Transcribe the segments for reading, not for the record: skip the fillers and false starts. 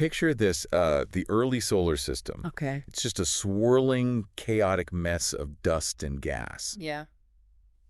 picture this, the early solar system. Okay. It's just a swirling, chaotic mess of dust and gas. Yeah.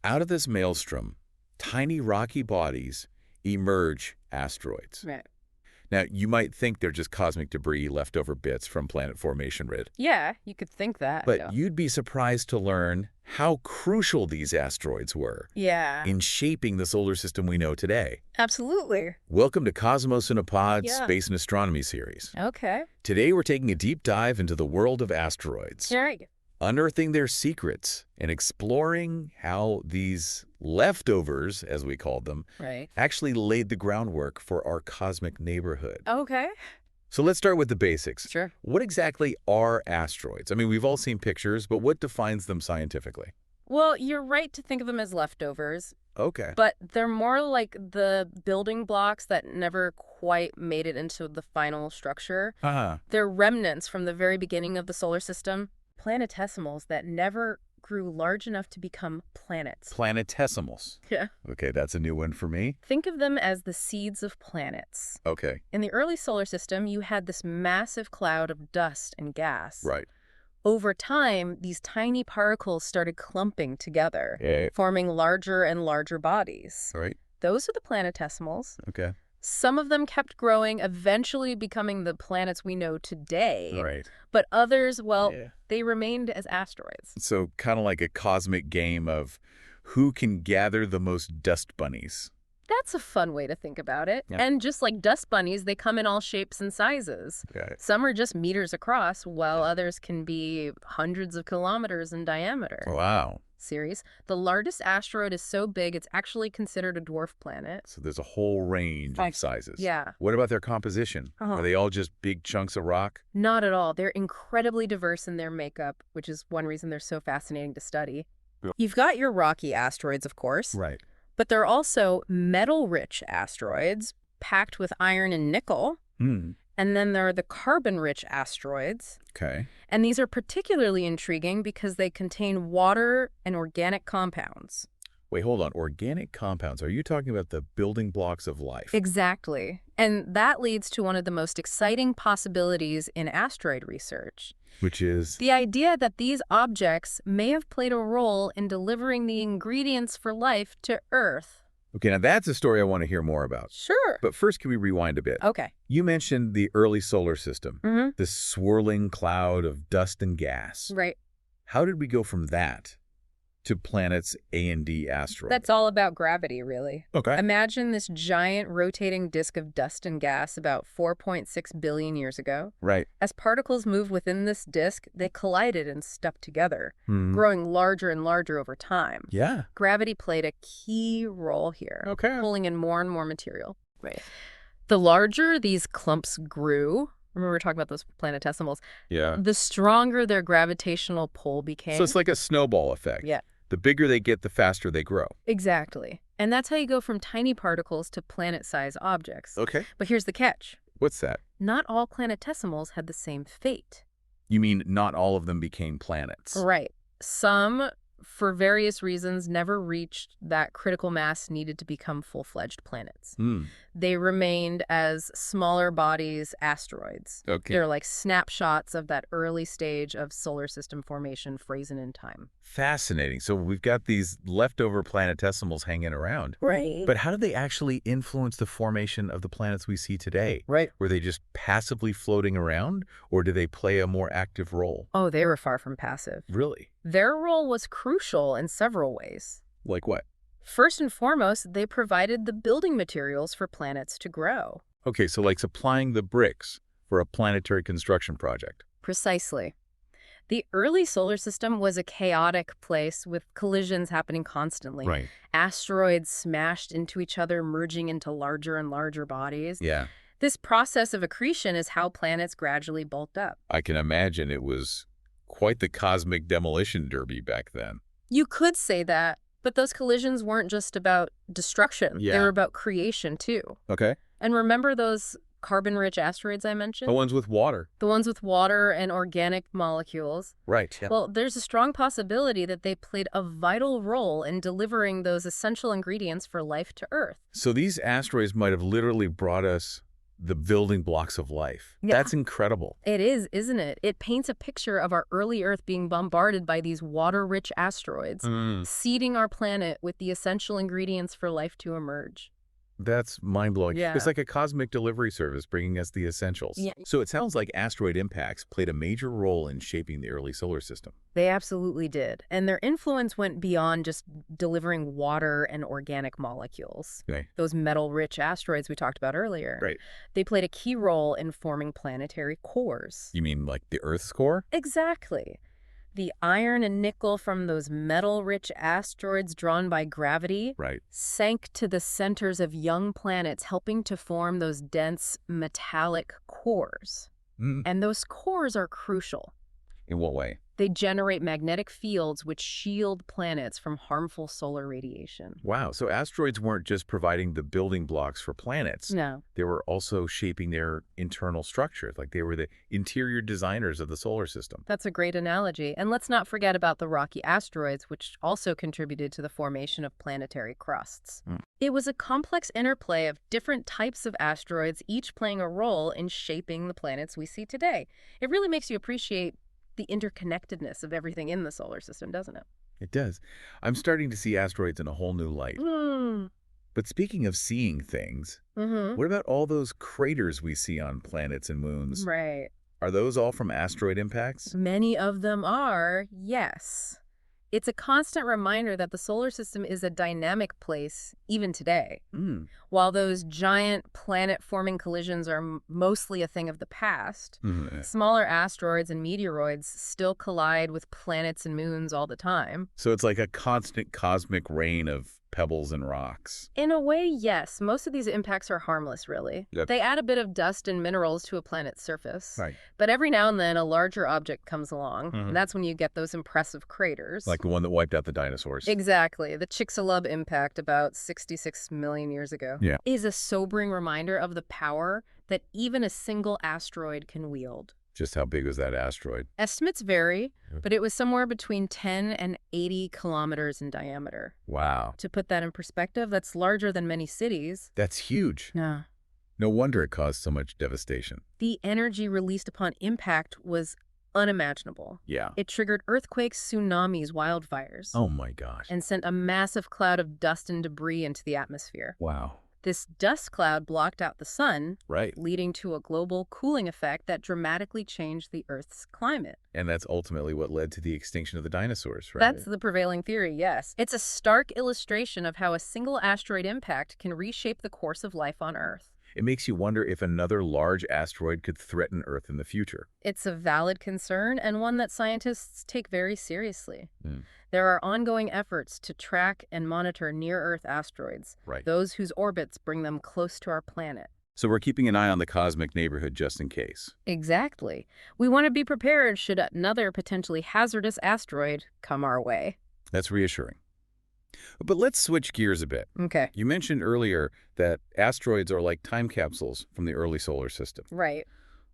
Out of this maelstrom, tiny rocky bodies emerge asteroids. Right. Now, you might think they're just cosmic debris, leftover bits from planet formation, Rid. Yeah, you could think that. But you'd be surprised to learn how crucial these asteroids were Yeah. in shaping the solar system we know today. Absolutely. Welcome to Cosmos in a Pod, Yeah. Space and Astronomy series. Okay. Today we're taking a deep dive into the world of asteroids, All right. unearthing their secrets and exploring how these leftovers, as we called them, Right. actually laid the groundwork for our cosmic neighborhood. Okay. So let's start with the basics. Sure. What exactly are asteroids? I mean, we've all seen pictures, but what defines them scientifically? Well, you're right to think of them as leftovers, Okay. but they're more like the building blocks that never quite made it into the final structure. They're remnants from the very beginning of the solar system, planetesimals that never grew large enough to become planets. Planetesimals. Yeah. Okay, that's a new one for me. Think of them as the seeds of planets. Okay. In the early solar system, you had this massive cloud of dust and gas. Right. Over time, these tiny particles started clumping together, Yeah. forming larger and larger bodies. All right. Those are the planetesimals. Okay. Some of them kept growing, eventually becoming the planets we know today. Right. But others, well, Yeah. they remained as asteroids. So kind of like a cosmic game of who can gather the most dust bunnies. That's a fun way to think about it. Yeah. And just like dust bunnies, they come in all shapes and sizes. Got it. Some are just meters across, while others can be hundreds of kilometers in diameter. Wow. Series. The largest asteroid is so big it's actually considered a dwarf planet. So there's a whole range of sizes. Yeah. What about their composition? Are they all just big chunks of rock? Not at all. They're incredibly diverse in their makeup, which is one reason they're so fascinating to study. Yeah. You've got your rocky asteroids, of course, Right. but there are also metal-rich asteroids packed with iron and nickel. And then there are the carbon-rich asteroids. Okay. And these are particularly intriguing because they contain water and organic compounds. Wait, hold on. Organic compounds. Are you talking about the building blocks of life? Exactly. And that leads to one of the most exciting possibilities in asteroid research. Which is? The idea that these objects may have played a role in delivering the ingredients for life to Earth. Okay, now that's a story I want to hear more about. Sure. But first, can we rewind a bit? Okay. You mentioned the early solar system, this swirling cloud of dust and gas. Right. How did we go from that to planets A and D asteroids? That's all about gravity, really. Okay. Imagine this giant rotating disk of dust and gas about 4.6 billion years ago. Right. As particles moved within this disk, they collided and stuck together, growing larger and larger over time. Yeah. Gravity played a key role here, Okay. pulling in more and more material. Right. The larger these clumps grew, remember we were talking about those planetesimals, Yeah. the stronger their gravitational pull became. So it's like a snowball effect. Yeah. The bigger they get, the faster they grow. Exactly. And that's how you go from tiny particles to planet-sized objects. Okay. But here's the catch. What's that? Not all planetesimals had the same fate. You mean not all of them became planets? Right. Some, for various reasons, never reached that critical mass needed to become full-fledged planets. They remained as smaller bodies, asteroids. Okay. They're like snapshots of that early stage of solar system formation frozen in time. Fascinating. So we've got these leftover planetesimals hanging around. Right. But how do they actually influence the formation of the planets we see today? Right. Were they just passively floating around, or do they play a more active role? Oh, they were far from passive. Really? Their role was crucial in several ways. Like what? First and foremost, they provided the building materials for planets to grow. Okay, so like supplying the bricks for a planetary construction project. Precisely. The early solar system was a chaotic place with collisions happening constantly. Right. Asteroids smashed into each other, merging into larger and larger bodies. Yeah. This process of accretion is how planets gradually bulked up. I can imagine it was quite the cosmic demolition derby back then. You could say that, but those collisions weren't just about destruction. They Yeah. were about creation, too. Okay. And remember those carbon-rich asteroids I mentioned? The ones with water. The ones with water and organic molecules. Right. Yeah. Well, there's a strong possibility that they played a vital role in delivering those essential ingredients for life to Earth. So these asteroids might have literally brought us the building blocks of life. Yeah. That's incredible. It is, isn't it? It paints a picture of our early Earth being bombarded by these water-rich asteroids, seeding our planet with the essential ingredients for life to emerge. That's mind-blowing. Yeah. It's like a cosmic delivery service bringing us the essentials. Yeah. So it sounds like asteroid impacts played a major role in shaping the early solar system. They absolutely did. And their influence went beyond just delivering water and organic molecules. Okay. Those metal-rich asteroids we talked about earlier. Right. They played a key role in forming planetary cores. You mean like the Earth's core? Exactly. The iron and nickel from those metal-rich asteroids drawn by gravity sank to the centers of young planets, helping to form those dense metallic cores. And those cores are crucial. In what way? They generate magnetic fields which shield planets from harmful solar radiation. Wow, so asteroids weren't just providing the building blocks for planets. No. They were also shaping their internal structures, like they were the interior designers of the solar system. That's a great analogy. And let's not forget about the rocky asteroids, which also contributed to the formation of planetary crusts. It was a complex interplay of different types of asteroids, each playing a role in shaping the planets we see today. It really makes you appreciate the interconnectedness of everything in the solar system, doesn't it? It does. I'm starting to see asteroids in a whole new light. But speaking of seeing things, what about all those craters we see on planets and moons? Right. Are those all from asteroid impacts? Many of them are, yes. It's a constant reminder that the solar system is a dynamic place, even today. While those giant planet-forming collisions are mostly a thing of the past, smaller asteroids and meteoroids still collide with planets and moons all the time. So it's like a constant cosmic rain of pebbles and rocks. In a way, yes. Most of these impacts are harmless, really. They add a bit of dust and minerals to a planet's surface. But every now and then, a larger object comes along, and that's when you get those impressive craters. Like the one that wiped out the dinosaurs. Exactly. The Chicxulub impact about 66 million years ago is a sobering reminder of the power that even a single asteroid can wield. Just how big was that asteroid? Estimates vary, but it was somewhere between 10 and 80 kilometers in diameter. Wow. To put that in perspective, that's larger than many cities. That's huge. Yeah. No wonder it caused so much devastation. The energy released upon impact was unimaginable. Yeah. It triggered earthquakes, tsunamis, wildfires. Oh my gosh. And sent a massive cloud of dust and debris into the atmosphere. Wow. This dust cloud blocked out the sun, Right. leading to a global cooling effect that dramatically changed the Earth's climate. And that's ultimately what led to the extinction of the dinosaurs, right? That's the prevailing theory, yes. It's a stark illustration of how a single asteroid impact can reshape the course of life on Earth. It makes you wonder if another large asteroid could threaten Earth in the future. It's a valid concern and one that scientists take very seriously. There are ongoing efforts to track and monitor near-Earth asteroids, those whose orbits bring them close to our planet. So we're keeping an eye on the cosmic neighborhood just in case. Exactly. We want to be prepared should another potentially hazardous asteroid come our way. That's reassuring. But let's switch gears a bit. Okay. You mentioned earlier that asteroids are like time capsules from the early solar system. Right.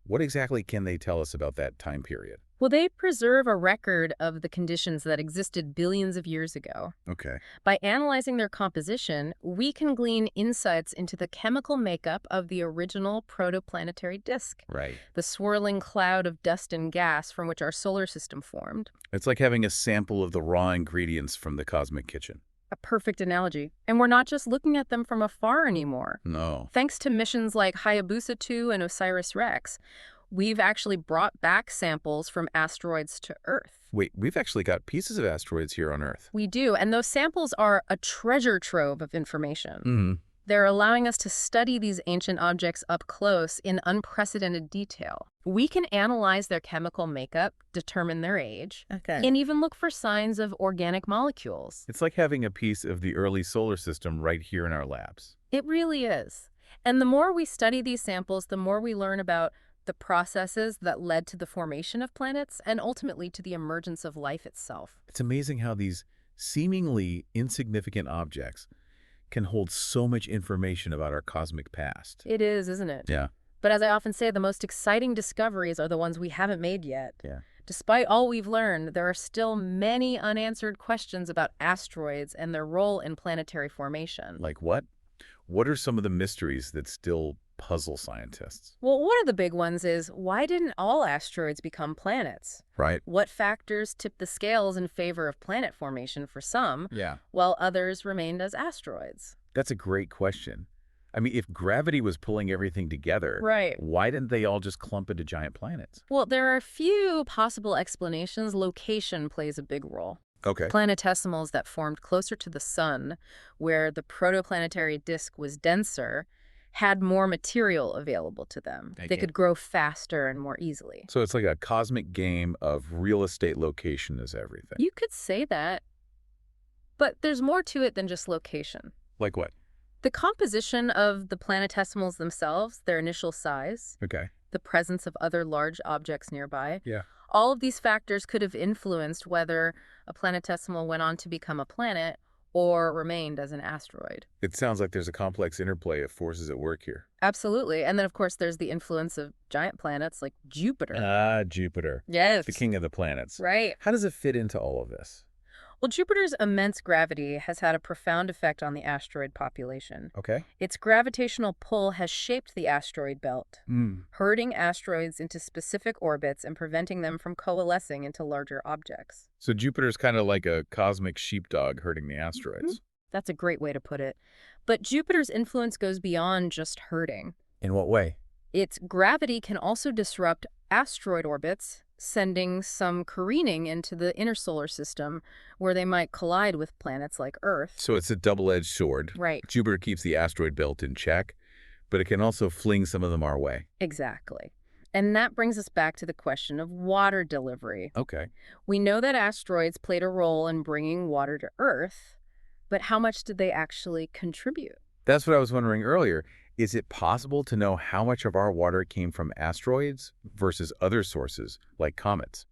What exactly can they tell us about that time period? Well, they preserve a record of the conditions that existed billions of years ago. Okay. By analyzing their composition, we can glean insights into the chemical makeup of the original protoplanetary disk. Right. The swirling cloud of dust and gas from which our solar system formed. It's like having a sample of the raw ingredients from the cosmic kitchen. A perfect analogy. And we're not just looking at them from afar anymore. No. Thanks to missions like Hayabusa 2 and OSIRIS-REx, we've actually brought back samples from asteroids to Earth. Wait, we've actually got pieces of asteroids here on Earth. We do, and those samples are a treasure trove of information. They're allowing us to study these ancient objects up close in unprecedented detail. We can analyze their chemical makeup, determine their age, and even look for signs of organic molecules. It's like having a piece of the early solar system right here in our labs. It really is. And the more we study these samples, the more we learn about the processes that led to the formation of planets and ultimately to the emergence of life itself. It's amazing how these seemingly insignificant objects can hold so much information about our cosmic past. It is, isn't it? Yeah. But as I often say, the most exciting discoveries are the ones we haven't made yet. Yeah. Despite all we've learned, there are still many unanswered questions about asteroids and their role in planetary formation. Like what? What are some of the mysteries that still puzzle scientists. Well, one of the big ones is, why didn't all asteroids become planets? Right. What factors tipped the scales in favor of planet formation for some, Yeah. while others remained as asteroids? That's a great question. I mean, if gravity was pulling everything together, Right. why didn't they all just clump into giant planets? Well, there are a few possible explanations. Location plays a big role. Okay. Planetesimals that formed closer to the sun, where the protoplanetary disk was denser, had more material available to them. They could grow faster and more easily. So it's like a cosmic game of real estate location is everything. You could say that, but there's more to it than just location. Like what? The composition of the planetesimals themselves, their initial size, Okay. the presence of other large objects nearby, Yeah. all of these factors could have influenced whether a planetesimal went on to become a planet or remained as an asteroid. It sounds like there's a complex interplay of forces at work here. Absolutely. And then, of course, there's the influence of giant planets like Jupiter. Jupiter. Yes. The king of the planets. Right. How does it fit into all of this? Well, Jupiter's immense gravity has had a profound effect on the asteroid population. Okay. Its gravitational pull has shaped the asteroid belt, herding asteroids into specific orbits and preventing them from coalescing into larger objects. So Jupiter's kind of like a cosmic sheepdog herding the asteroids. That's a great way to put it. But Jupiter's influence goes beyond just herding. In what way? Its gravity can also disrupt asteroid orbits, sending some careening into the inner solar system where they might collide with planets like Earth. So it's a double-edged sword. Right. Jupiter keeps the asteroid belt in check, but it can also fling some of them our way. Exactly. And that brings us back to the question of water delivery. Okay. We know that asteroids played a role in bringing water to Earth, but how much did they actually contribute? That's what I was wondering earlier. Is it possible to know how much of our water came from asteroids versus other sources, like comets?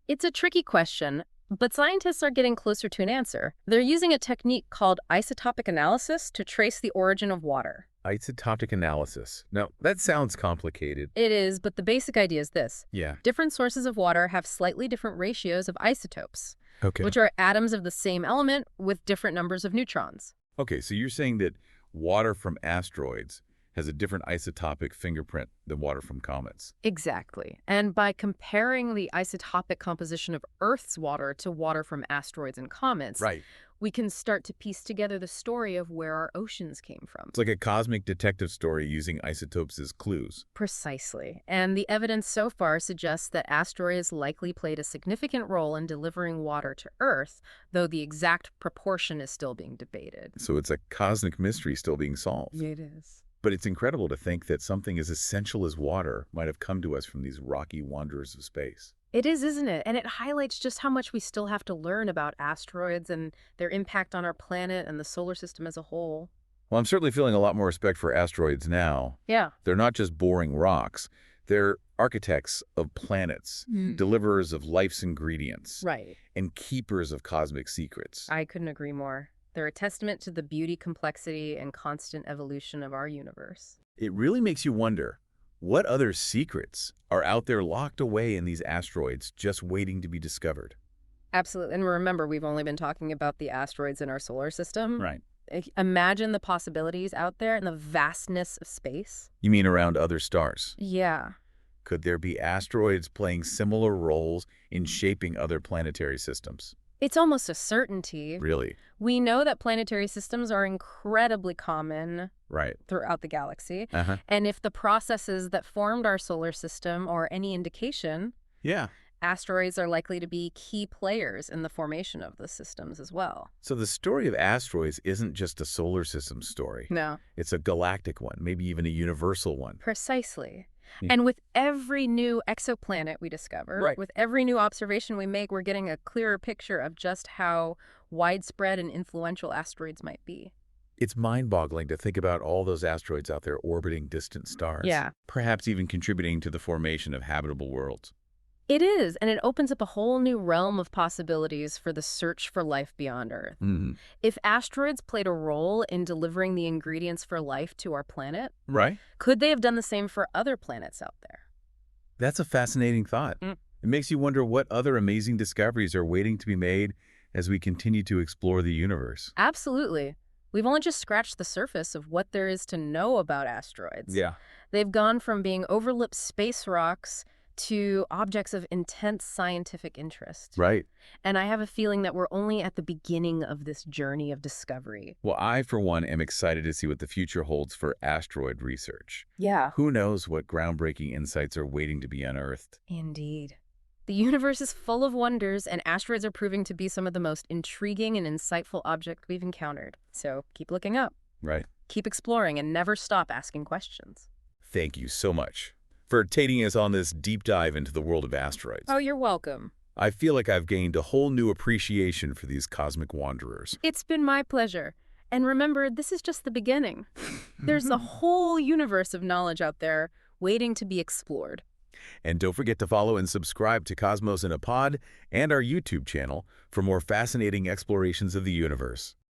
It's a tricky question, but scientists are getting closer to an answer. They're using a technique called isotopic analysis to trace the origin of water. Isotopic analysis. Now, that sounds complicated. It is, but the basic idea is this. Yeah. Different sources of water have slightly different ratios of isotopes, Okay. which are atoms of the same element with different numbers of neutrons. Okay, so you're saying that water from asteroids has a different isotopic fingerprint than water from comets. Exactly. And by comparing the isotopic composition of Earth's water to water from asteroids and comets, Right. we can start to piece together the story of where our oceans came from. It's like a cosmic detective story using isotopes as clues. Precisely. And the evidence so far suggests that asteroids likely played a significant role in delivering water to Earth, though the exact proportion is still being debated. So it's a cosmic mystery still being solved. It is. But it's incredible to think that something as essential as water might have come to us from these rocky wanderers of space. It is, isn't it? And it highlights just how much we still have to learn about asteroids and their impact on our planet and the solar system as a whole. Well, I'm certainly feeling a lot more respect for asteroids now. Yeah. They're not just boring rocks. They're architects of planets, deliverers of life's ingredients, Right. and keepers of cosmic secrets. I couldn't agree more. They're a testament to the beauty, complexity, and constant evolution of our universe. It really makes you wonder, what other secrets are out there locked away in these asteroids just waiting to be discovered? Absolutely. And remember, we've only been talking about the asteroids in our solar system. Right. Imagine the possibilities out there and the vastness of space. You mean around other stars? Yeah. Could there be asteroids playing similar roles in shaping other planetary systems? It's almost a certainty. Really? We know that planetary systems are incredibly common Right. throughout the galaxy. Uh-huh. And if the processes that formed our solar system are any indication, Yeah. asteroids are likely to be key players in the formation of the systems as well. So the story of asteroids isn't just a solar system story. No. It's a galactic one, maybe even a universal one. Precisely. Yeah. And with every new exoplanet we discover, Right. with every new observation we make, we're getting a clearer picture of just how widespread and influential asteroids might be. It's mind-boggling to think about all those asteroids out there orbiting distant stars. Yeah. Perhaps even contributing to the formation of habitable worlds. It is, and it opens up a whole new realm of possibilities for the search for life beyond Earth. If asteroids played a role in delivering the ingredients for life to our planet, Right? could they have done the same for other planets out there? That's a fascinating thought. It makes you wonder what other amazing discoveries are waiting to be made as we continue to explore the universe. Absolutely. We've only just scratched the surface of what there is to know about asteroids. Yeah. They've gone from being overlooked space rocks to objects of intense scientific interest. Right. And I have a feeling that we're only at the beginning of this journey of discovery. Well, I, for one, am excited to see what the future holds for asteroid research. Yeah. Who knows what groundbreaking insights are waiting to be unearthed? Indeed. The universe is full of wonders, and asteroids are proving to be some of the most intriguing and insightful objects we've encountered. So keep looking up. Right. Keep exploring and never stop asking questions. Thank you so much for taking us on this deep dive into the world of asteroids. Oh, you're welcome. I feel like I've gained a whole new appreciation for these cosmic wanderers. It's been my pleasure. And remember, this is just the beginning. There's a whole universe of knowledge out there waiting to be explored. And don't forget to follow and subscribe to Cosmos in a Pod and our YouTube channel for more fascinating explorations of the universe.